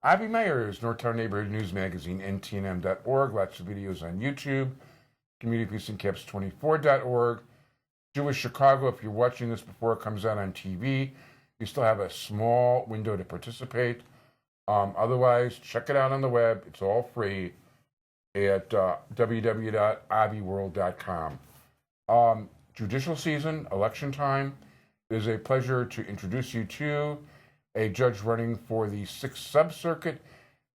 Avi Meyers, Northtown Neighborhood News Magazine, ntnm.org. Lots of videos on YouTube. CommunityPolicingCaps24.org. Jewish Chicago, if you're watching this before it comes out on TV, you still have a small window to participate. Otherwise, check it out on the web. It's all free at www.aviworld.com. Judicial season, election time. It is a pleasure to introduce you to a judge running for the 6th Sub-Circuit,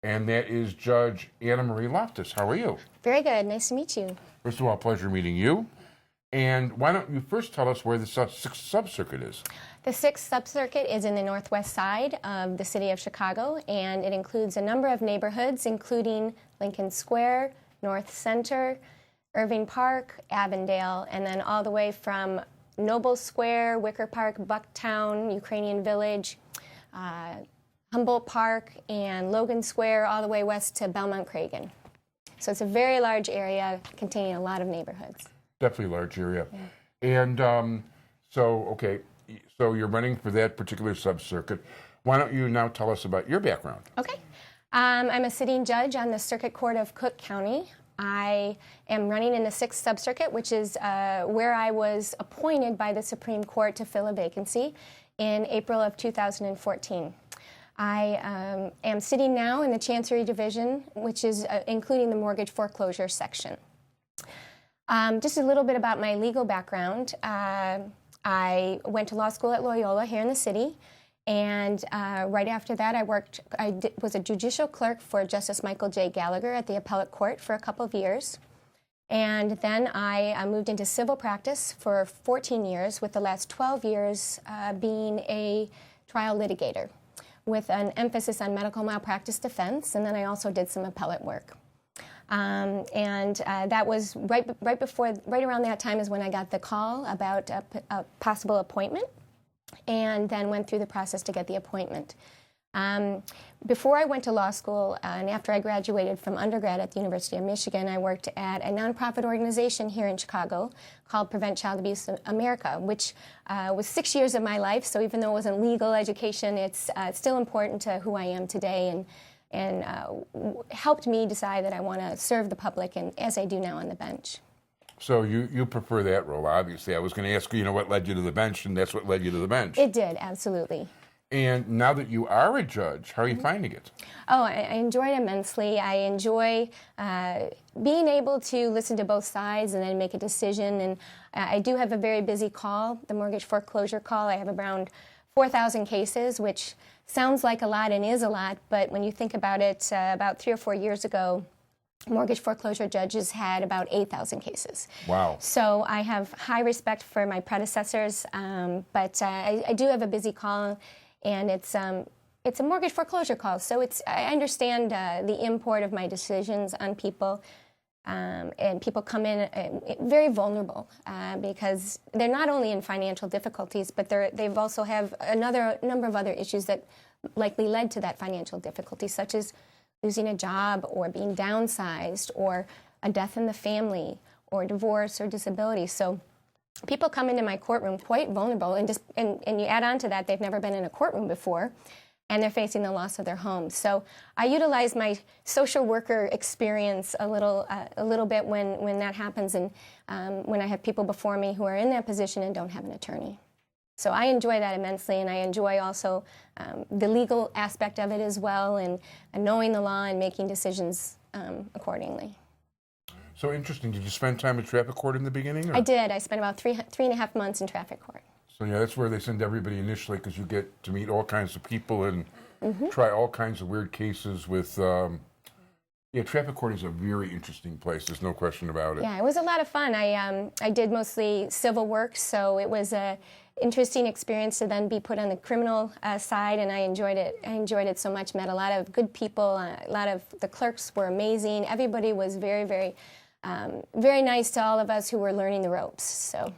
and that is Judge Anna Marie Loftus. How are you? Very good. Nice to meet you. First of all, pleasure meeting you. And why don't you first tell us where the 6th Sub-Circuit is? The 6th Sub-Circuit is in the northwest side of the city of Chicago, and it includes a number of neighborhoods, including Lincoln Square, North Center, Irving Park, Avondale, and then all the way from Noble Square, Wicker Park, Bucktown, Ukrainian Village, Humboldt Park, and Logan Square, all the way west to Belmont-Cragen. So it's a very large area containing a lot of neighborhoods. Definitely a large area. Yeah. And so you're running for that particular sub-circuit. Why don't you now tell us about your background? Okay. I'm a sitting judge on the Circuit Court of Cook County. I am running in the 6th Sub-Circuit, which is where I was appointed by the Supreme Court to fill a vacancy in April of 2014. I am sitting now in the Chancery Division, which is including the mortgage foreclosure section. Just a little bit about my legal background. I went to law school at Loyola here in the city, and right after that I was a judicial clerk for Justice Michael J. Gallagher at the appellate court for a couple of years. And then I moved into civil practice for 14 years, with the last 12 years being a trial litigator, with an emphasis on medical malpractice defense, and then I also did some appellate work. That was right around that time is when I got the call about a possible appointment, and then went through the process to get the appointment. Before I went to law school, and after I graduated from undergrad at the University of Michigan, I worked at a nonprofit organization here in Chicago called Prevent Child Abuse America, which was 6 years of my life. So even though it wasn't legal education, it's still important to who I am today, and helped me decide that I want to serve the public, and as I do now on the bench. So you prefer that role, obviously. I was going to ask you, what led you to the bench, and that's what led you to the bench. It did, absolutely. And now that you are a judge, how are you finding it? Oh, I enjoy it immensely. I enjoy being able to listen to both sides and then make a decision. And I do have a very busy call, the mortgage foreclosure call. I have around 4,000 cases, which sounds like a lot and is a lot, but when you think about it, about 3 or 4 years ago, mortgage foreclosure judges had about 8,000 cases. Wow. So I have high respect for my predecessors, but I do have a busy call, and it's a mortgage foreclosure call. So I understand the import of my decisions on people, and people come in very vulnerable because they're not only in financial difficulties, but they've also have another number of other issues that likely led to that financial difficulty, such as losing a job, or being downsized, or a death in the family, or divorce or disability. So people come into my courtroom quite vulnerable, and you add on to that, they've never been in a courtroom before, and they're facing the loss of their home. So I utilize my social worker experience a little bit when that happens, and when I have people before me who are in that position and don't have an attorney. So I enjoy that immensely, and I enjoy also the legal aspect of it as well, and knowing the law and making decisions accordingly. So interesting. Did you spend time at traffic court in the beginning? Or? I did. I spent about three and a half months in traffic court. So yeah, that's where they send everybody initially, because you get to meet all kinds of people and try all kinds of weird cases with... traffic court is a very interesting place. There's no question about it. Yeah, it was a lot of fun. I did mostly civil work, so it was a interesting experience to then be put on the criminal side, and I enjoyed it. I enjoyed it so much. Met a lot of good people. A lot of the clerks were amazing. Everybody was very, very, very nice to all of us who were learning the ropes. So,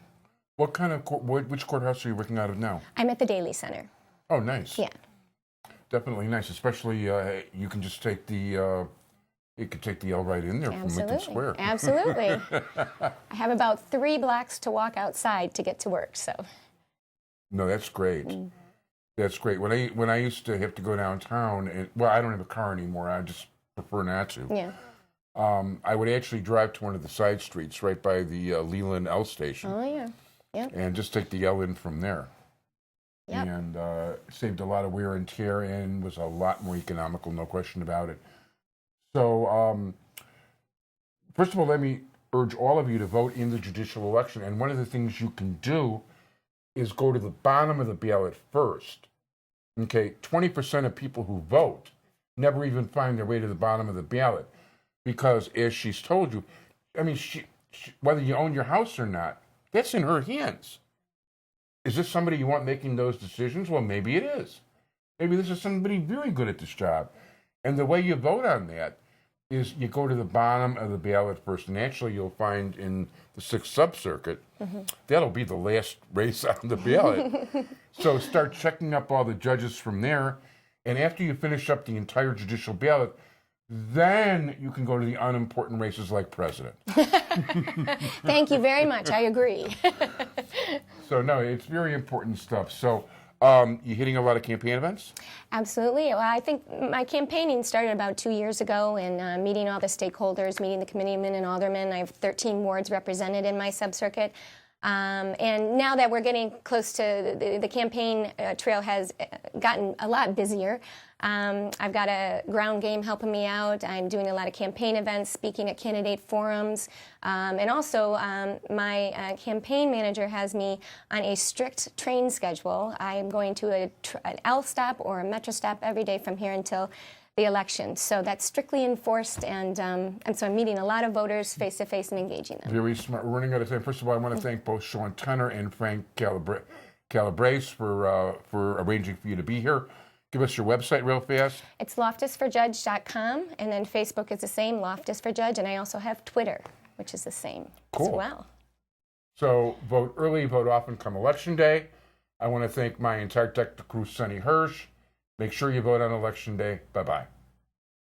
what kind of which courthouse are you working out of now? I'm at the Daly Center. Oh, nice. Yeah. Definitely nice. Especially you can just take the. You could take the L right in there from Lincoln Square. Absolutely. I have about 3 blocks to walk outside to get to work, so. No, that's great. That's great. When I used to have to go downtown, well, I don't have a car anymore. I just prefer not to. Yeah. I would actually drive to one of the side streets right by the Leland L station. Oh, yeah. Yep. And just take the L in from there. Yep. And saved a lot of wear and tear and was a lot more economical, no question about it. So, first of all, let me urge all of you to vote in the judicial election. And one of the things you can do is go to the bottom of the ballot first. Okay, 20% of people who vote never even find their way to the bottom of the ballot because, as she's told you, I mean, she, whether you own your house or not, that's in her hands. Is this somebody you want making those decisions? Well, maybe it is. Maybe this is somebody very good at this job. And the way you vote on that is you go to the bottom of the ballot first. And actually, you'll find in the 6th Sub-Circuit, that'll be the last race on the ballot. So start checking up all the judges from there. And after you finish up the entire judicial ballot, then you can go to the unimportant races like president. Thank you very much. I agree. So, no, it's very important stuff. So, you hitting a lot of campaign events? Absolutely. Well, I think my campaigning started about 2 years ago and meeting all the stakeholders, meeting the committeemen and aldermen. I have 13 wards represented in my sub-circuit. And now that we're getting close to the campaign trail has gotten a lot busier. I've got a ground game helping me out. I'm doing a lot of campaign events, speaking at candidate forums. And also, my campaign manager has me on a strict train schedule. I am going to an L stop or a Metro stop every day from here until the election. So that's strictly enforced, and so I'm meeting a lot of voters face-to-face and engaging them. Very smart. We're running out of time. First of all, I want to thank both Sean Tenner and Frank Calabrese for arranging for you to be here. Give us your website real fast. It's loftusforjudge.com, and then Facebook is the same, Loftus for Judge, and I also have Twitter, which is the same as well. So vote early, vote often come Election Day. I want to thank my entire technical crew, Sonny Hirsch. Make sure you vote on Election Day. Bye-bye.